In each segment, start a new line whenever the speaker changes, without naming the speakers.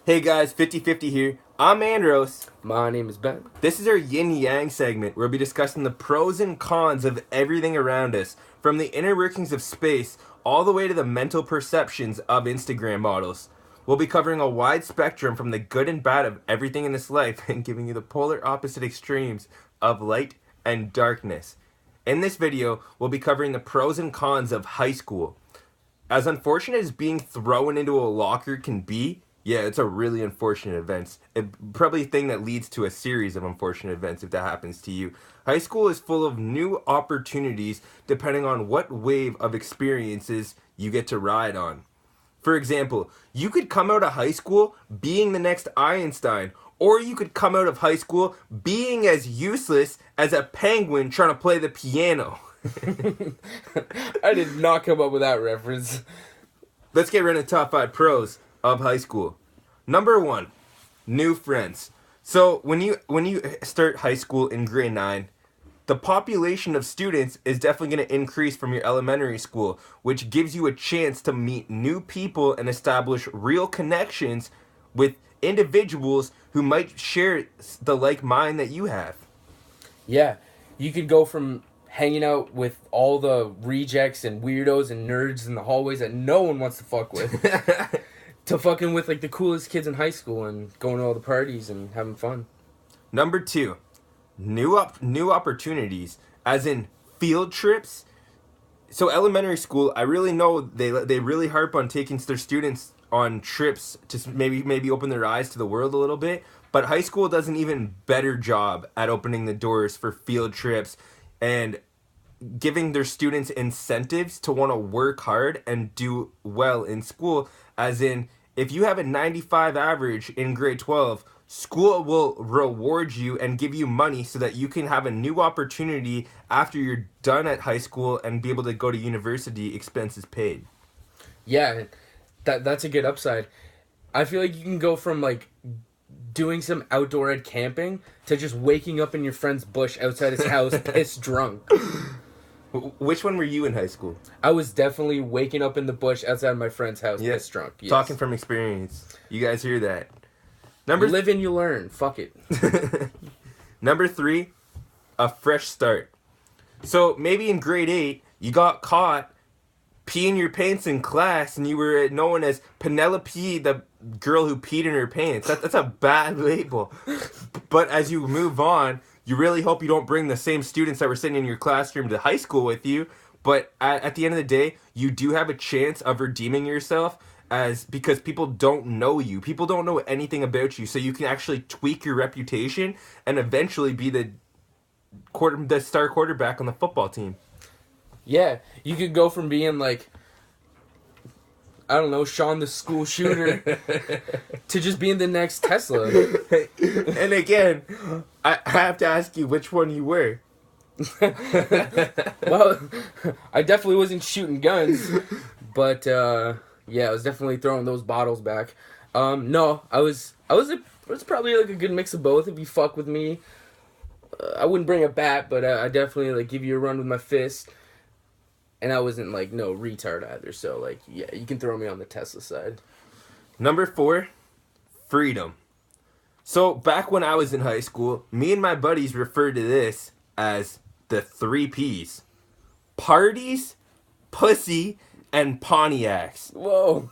Hey guys, 50/50 here. I'm Andros.
My name is Ben.
This is our Yin-Yang segment where we'll be discussing the pros and cons of everything around us, from the inner workings of space all the way to the mental perceptions of Instagram models. We'll be covering a wide spectrum from the good and bad of everything in this life and giving you the polar opposite extremes of light and darkness. In this video, we'll be covering the pros and cons of high school. As unfortunate as being thrown into a locker can be, yeah, it's a really unfortunate event. Probably a thing that leads to a series of unfortunate events if that happens to you. High school is full of new opportunities depending on what wave of experiences you get to ride on. For example, you could come out of high school being the next Einstein, or you could come out of high school being as useless as a penguin trying to play the piano.
I did not come up with that reference.
Let's get right into top 5 pros of high school. Number 1, new friends. So when you start high school in grade 9, the population of students is definitely going to increase from your elementary school, which gives you a chance to meet new people and establish real connections with individuals who might share the like mind that you have.
Yeah, you could go from hanging out with all the rejects and weirdos and nerds in the hallways that no one wants to fuck with to fucking with like the coolest kids in high school and going to all the parties and having fun.
Number 2, new opportunities, as in field trips. So elementary school, I really know they really harp on taking their students on trips to maybe open their eyes to the world a little bit. But high school does an even better job at opening the doors for field trips and giving their students incentives to want to work hard and do well in school. As in, if you have a 95 average in grade 12, school will reward you and give you money so that you can have a new opportunity after you're done at high school and be able to go to university, expenses paid.
Yeah, that's a good upside. I feel like you can go from like doing some outdoor ed camping to just waking up in your friend's bush outside his house pissed drunk.
Which one were you in high school?
I was definitely waking up in the bush outside my friend's house pissed drunk. Yes.
Talking from experience. You guys hear that?
You live and you learn. Fuck it.
Number 3, a fresh start. So maybe in grade 8, you got caught peeing your pants in class and you were known as Penelope, the girl who peed in her pants. That's a bad label. But as you move on, you really hope you don't bring the same students that were sitting in your classroom to high school with you. But at the end of the day, you do have a chance of redeeming yourself because people don't know you. People don't know anything about you. So you can actually tweak your reputation and eventually be the star quarterback on the football team.
Yeah, you could go from being like, I don't know, Sean the school shooter to just being the next Tesla.
And again, I have to ask you which one you were.
Well, I definitely wasn't shooting guns, but yeah, I was definitely throwing those bottles back. No, I was probably like a good mix of both. If you fuck with me, I wouldn't bring a bat, but I definitely like give you a run with my fist. And I wasn't, like, no retard either. So, like, yeah, you can throw me on the Tesla side.
Number 4, freedom. So, back when I was in high school, me and my buddies referred to this as the 3 Ps. Parties, pussy, and Pontiacs.
Whoa.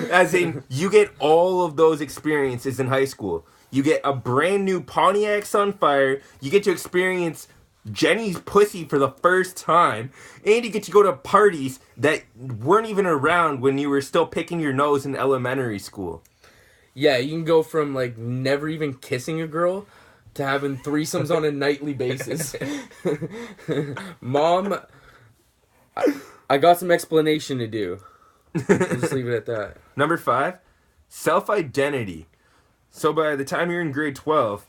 As in, you get all of those experiences in high school. You get a brand new Pontiac Sunfire. You get to experience Jenny's pussy for the first time, and you get to go to parties that weren't even around when you were still picking your nose in elementary school.
Yeah, you can go from like never even kissing a girl to having threesomes on a nightly basis. Mom, I got some explanation to do. I'll just leave it at that.
Number 5, self-identity. So by the time you're in grade 12,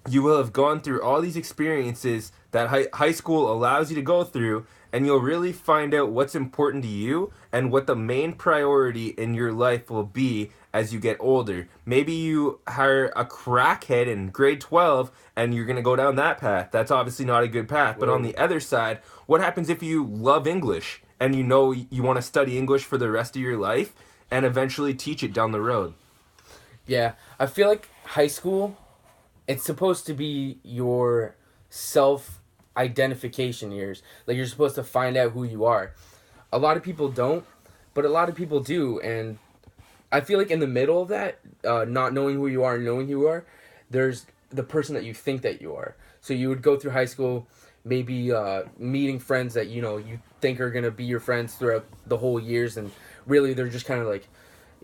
you will have gone through all these experiences that high school allows you to go through, and you'll really find out what's important to you and what the main priority in your life will be as you get older. Maybe you are a crackhead in grade 12 and you're going to go down that path. That's obviously not a good path. But on the other side, what happens if you love English and you know you want to study English for the rest of your life and eventually teach it down the road?
Yeah, I feel like high school, it's supposed to be your self identification years. Like you're supposed to find out who you are. A lot of people don't, but a lot of people do, and I feel like in the middle of that, not knowing who you are and knowing who you are, there's the person that you think that you are. So you would go through high school, maybe meeting friends that you think are gonna be your friends throughout the whole years, and really they're just kind of like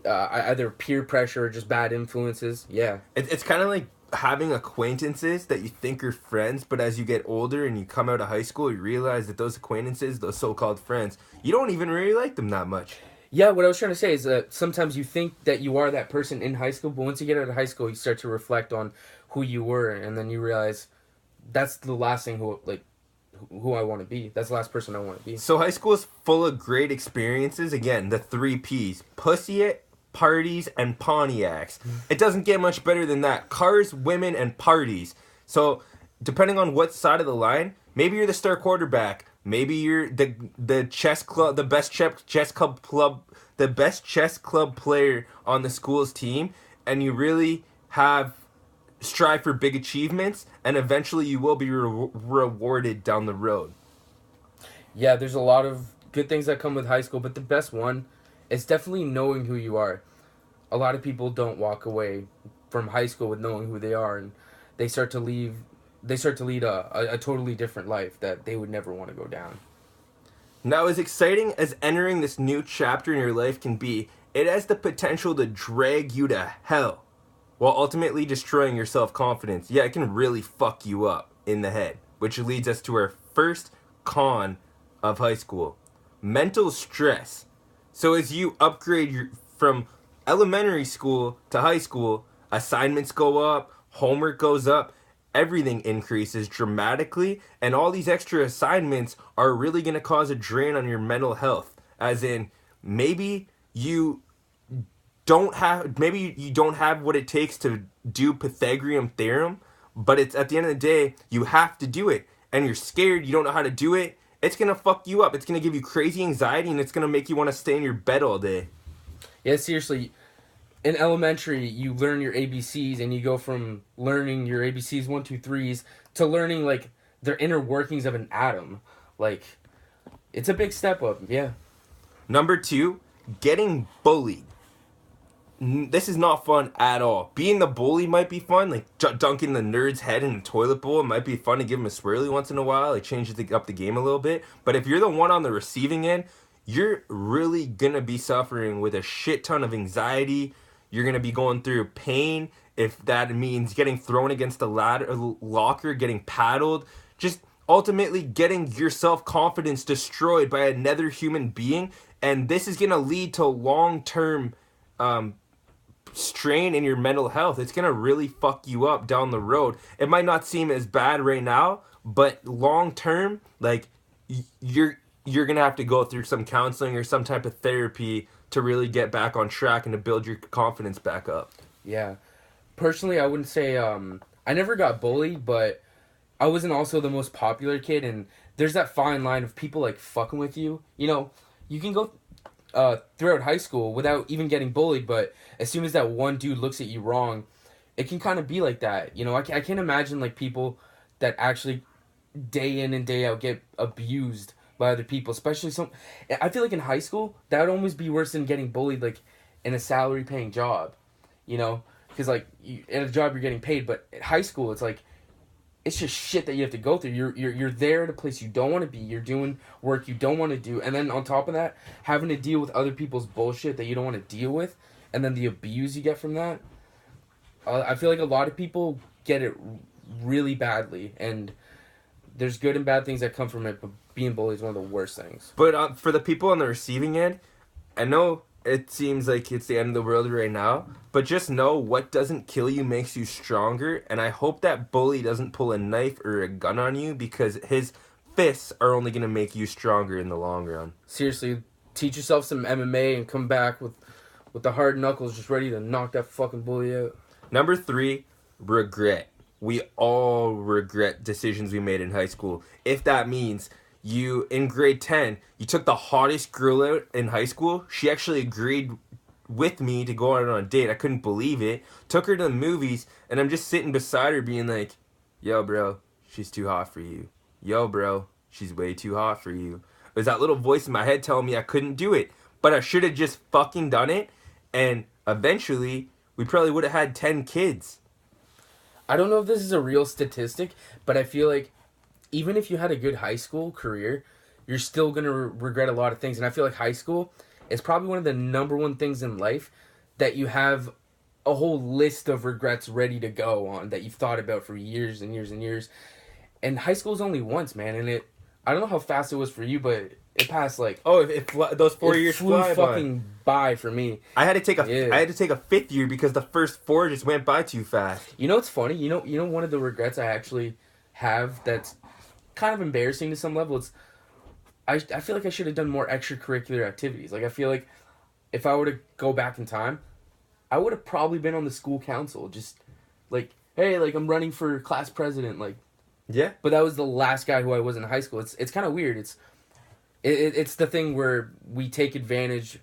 either peer pressure or just bad influences. Yeah,
It's kind of like having acquaintances that you think are friends, but as you get older and you come out of high school, you realize that those acquaintances, those so-called friends, you don't even really like them that much.
yeah. What I was trying to say is that sometimes you think that you are that person in high school, but once you get out of high school, you start to reflect on who you were, and then you realize that's the last thing who I want to be. That's the last person I want to be.
So high school is full of great experiences. Again, the three P's: pussy it, parties, and Pontiacs. It doesn't get much better than that. Cars, women, and parties. So depending on what side of the line, maybe you're the star quarterback. Maybe you're the chess club, the best the best chess club player on the school's team, and you really have strive for big achievements, and eventually you will be rewarded down the road.
Yeah, there's a lot of good things that come with high school, but the best one is definitely knowing who you are. A lot of people don't walk away from high school with knowing who they are, and they start to leave. They start to lead a totally different life that they would never want to go down.
Now, as exciting as entering this new chapter in your life can be, it has the potential to drag you to hell while ultimately destroying your self confidence. Yeah, it can really fuck you up in the head, which leads us to our first con of high school: mental stress. So, as you upgrade from elementary school to high school, assignments go up, homework goes up, everything increases dramatically, and all these extra assignments are really going to cause a drain on your mental health. As in, maybe you maybe you don't have what it takes to do Pythagorean theorem, but it's at the end of the day you have to do it, and you're scared, you don't know how to do it. It's gonna fuck you up. It's gonna give you crazy anxiety, and it's gonna make you want to stay in your bed all day.
Yeah, seriously. In elementary, you learn your ABCs, and you go from learning your ABCs one, two, threes to learning like their inner workings of an atom. Like, it's a big step up. Yeah.
Number two, getting bullied. This is not fun at all. Being the bully might be fun, like dunking the nerd's head in a toilet bowl. It might be fun to give him a swirly once in a while, like change up the game a little bit. But if you're the one on the receiving end, you're really gonna be suffering with a shit ton of anxiety. You're gonna be going through pain. If that means getting thrown against the ladder, locker, getting paddled, just ultimately getting your self confidence destroyed by another human being, and this is gonna lead to long term strain in your mental health. It's gonna really fuck you up down the road. It might not seem as bad right now, but long term, like you're gonna have to go through some counseling or some type of therapy to really get back on track and to build your confidence back up.
Yeah. Personally, I wouldn't say I never got bullied, but I wasn't also the most popular kid, and there's that fine line of people like fucking with you. You can go throughout high school without even getting bullied, but as soon as that one dude looks at you wrong, it can kind of be like that. I can't imagine like people that actually day in and day out get abused by other people, especially some. I feel like in high school that would almost be worse than getting bullied like in a salary paying job, because like at a job you're getting paid, but at high school it's like it's just shit that you have to go through. You're there at a place you don't want to be. You're doing work you don't want to do, and then on top of that, having to deal with other people's bullshit that you don't want to deal with, and then the abuse you get from that. I feel like a lot of people get it really badly, and there's good and bad things that come from it, but being bullied is one of the worst things.
But for the people on the receiving end, I know it seems like it's the end of the world right now, but just know what doesn't kill you makes you stronger, and I hope that bully doesn't pull a knife or a gun on you, because his fists are only going to make you stronger in the long run.
Seriously, teach yourself some MMA and come back with the hard knuckles just ready to knock that fucking bully out.
Number 3, regret. We all regret decisions we made in high school. If that means in grade 10, you took the hottest girl out in high school, she actually agreed with me to go out on a date. I couldn't believe it. Took her to the movies, and I'm just sitting beside her being like, yo, bro, she's too hot for you. Yo, bro, she's way too hot for you. It was that little voice in my head telling me I couldn't do it. But I should have just fucking done it, and eventually, we probably would have had 10 kids.
I don't know if this is a real statistic, but I feel like even if you had a good high school career, you're still going to regret a lot of things. And I feel like high school is probably one of the number one things in life that you have a whole list of regrets ready to go on that you've thought about for years and years and years. And high school is only once, man. And I don't know how fast it was for you, but it passed like...
Oh, those 4 years
flew
fly
fucking by for me.
I had to take a fifth year because the first 4 just went by too fast.
You know what's funny? You know one of the regrets I actually have that's kind of embarrassing to some level. It's I feel like I should have done more extracurricular activities. Like I feel like if I were to go back in time, I would have probably been on the school council. Just like, hey, like I'm running for class president. Like,
yeah.
But that was the last guy who I was in high school. It's kind of weird. It's the thing where we take advantage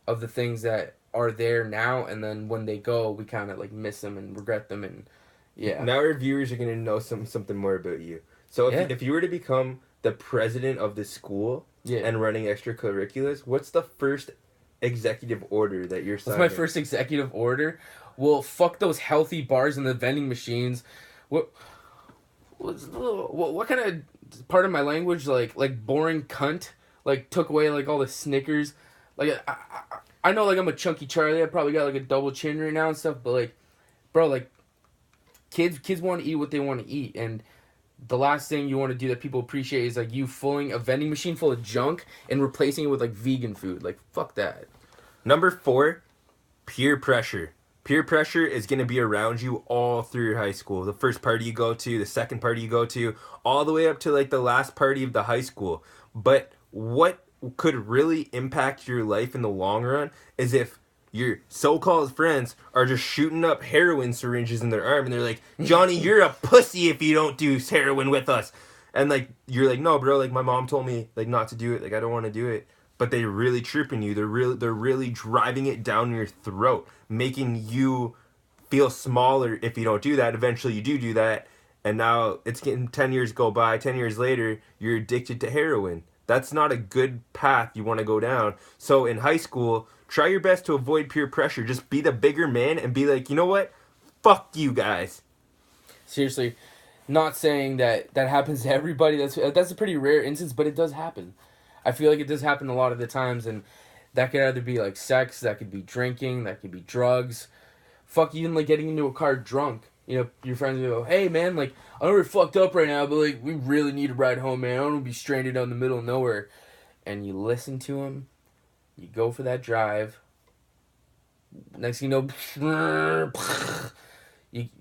of the things that are there now, and then when they go, we kind of like miss them and regret them, and yeah.
Now our viewers are gonna know something more about you. So if you were to become the president of the school and running extracurriculars, what's the first executive order that you're signing?
What's my first executive order? Well, fuck those healthy bars and the vending machines. What kind of part of my language like boring cunt like took away like all the Snickers? Like I know like I'm a chunky Charlie. I probably got like a double chin right now and stuff, but like, bro, like kids want to eat what they want to eat, and the last thing you want to do that people appreciate is like you filling a vending machine full of junk and replacing it with like vegan food. Like fuck that.
Number 4, peer pressure. Peer pressure is going to be around you all through your high school. The first party you go to, the second party you go to, all the way up to like the last party of the high school. But what could really impact your life in the long run is if your so-called friends are just shooting up heroin syringes in their arm and they're like, Johnny, you're a pussy if you don't do heroin with us. And like, you're like, no, bro, like my mom told me like not to do it. Like, I don't want to do it. But they're really tripping you. They're really driving it down your throat, making you feel smaller if you don't do that. Eventually you do that. And now it's getting 10 years go by. 10 years later, you're addicted to heroin. That's not a good path you want to go down. So in high school, try your best to avoid peer pressure. Just be the bigger man and be like, you know what? Fuck you guys.
Seriously, not saying that happens to everybody. That's a pretty rare instance, but it does happen. I feel like it does happen a lot of the times, and that could either be like sex, that could be drinking, that could be drugs. Fuck, even like getting into a car drunk. You know, your friends will go, hey man, like, I know we're fucked up right now, but like, we really need a ride home, man. I don't want to be stranded out in the middle of nowhere. And you listen to them, you go for that drive. Next thing you know,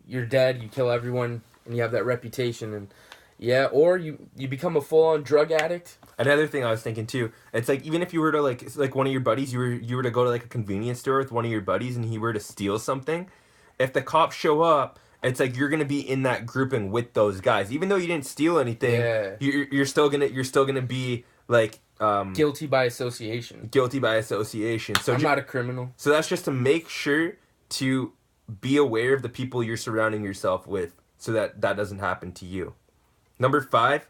you're dead, you kill everyone, and you have that reputation. And yeah, or you become a full-on drug addict.
Another thing I was thinking too, it's like even if you were to like one of your buddies, you were to go to like a convenience store with one of your buddies and he were to steal something, if the cops show up, it's like you're gonna be in that grouping with those guys, even though you didn't steal anything.
Yeah.
You're still gonna be like
guilty by association.
Guilty by association. So
I'm not a criminal.
So that's just to make sure to be aware of the people you're surrounding yourself with, so that doesn't happen to you. Number 5.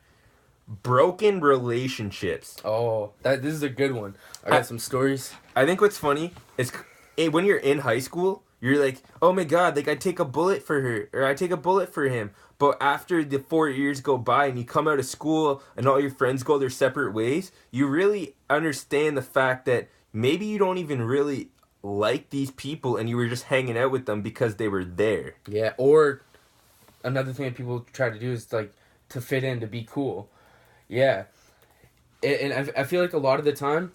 Broken relationships.
Oh, this is a good one. I got some stories.
I think what's funny is when you're in high school, you're like, oh my god, like I take a bullet for her, or I take a bullet for him. But after the 4 years go by and you come out of school and all your friends go their separate ways, you really understand the fact that maybe you don't even really like these people and you were just hanging out with them because they were there.
Yeah, or another thing that people try to do is like to fit in, to be cool. Yeah. And I feel like a lot of the time,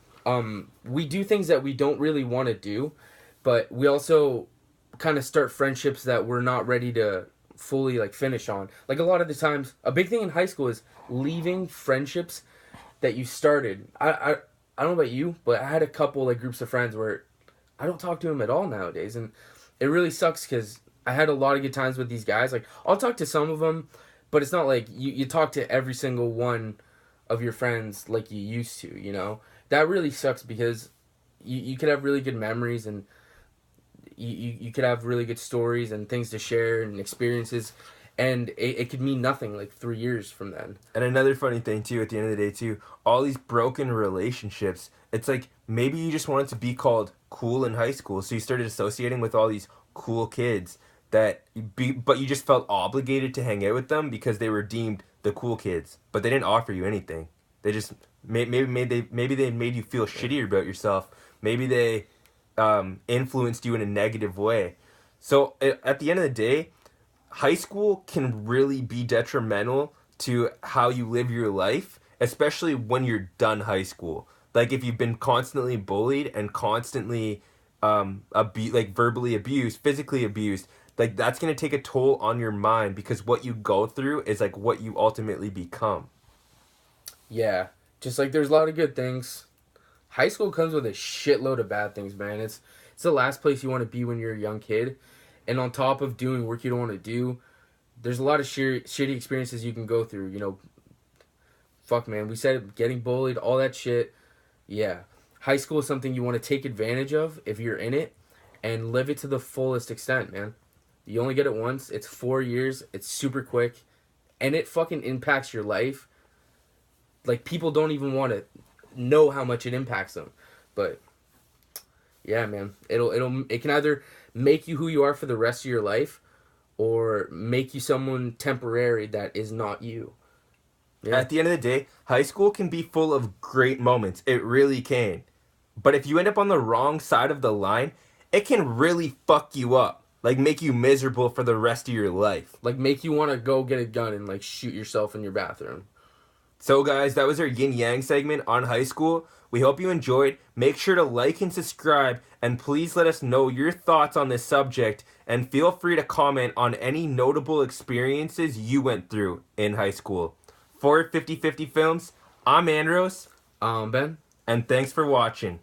we do things that we don't really want to do, but we also kind of start friendships that we're not ready to fully like finish on. Like a lot of the times, a big thing in high school is leaving friendships that you started. I don't know about you, but I had a couple like groups of friends where I don't talk to them at all nowadays, and it really sucks because I had a lot of good times with these guys. Like I'll talk to some of them, but it's not like you talk to every single one of your friends like you used to, you know? That really sucks because you could have really good memories, and you could have really good stories and things to share and experiences, and it could mean nothing like 3 years from then.
And another funny thing too, at the end of the day too, all these broken relationships, it's like maybe you just wanted to be called cool in high school, so you started associating with all these cool kids but you just felt obligated to hang out with them because they were deemed the cool kids, but they didn't offer you anything. They just maybe they made you feel shittier about yourself. Maybe they influenced you in a negative way. So at the end of the day, high school can really be detrimental to how you live your life, especially when you're done high school. Like if you've been constantly bullied and constantly verbally abused, physically abused, like that's gonna take a toll on your mind because what you go through is like what you ultimately become.
Yeah, just like there's a lot of good things. High school comes with a shitload of bad things, man. It's the last place you want to be when you're a young kid, and on top of doing work you don't want to do, there's a lot of shitty experiences you can go through. You know, fuck, man. We said getting bullied, all that shit. Yeah, high school is something you want to take advantage of if you're in it, and live it to the fullest extent, man. You only get it once. It's 4 years. It's super quick, and it fucking impacts your life. Like people don't even want to know how much it impacts them, but yeah, man, it can either make you who you are for the rest of your life, or make you someone temporary that is not you. Yeah.
At the end of the day, high school can be full of great moments. It really can. But if you end up on the wrong side of the line, it can really fuck you up. Like make you miserable for the rest of your life.
Like make you want to go get a gun and like shoot yourself in your bathroom.
So guys, that was our Yin-Yang segment on high school. We hope you enjoyed. Make sure to like and subscribe, and please let us know your thoughts on this subject, and feel free to comment on any notable experiences you went through in high school. For 50/50 Films, I'm Andros.
Ben.
And thanks for watching.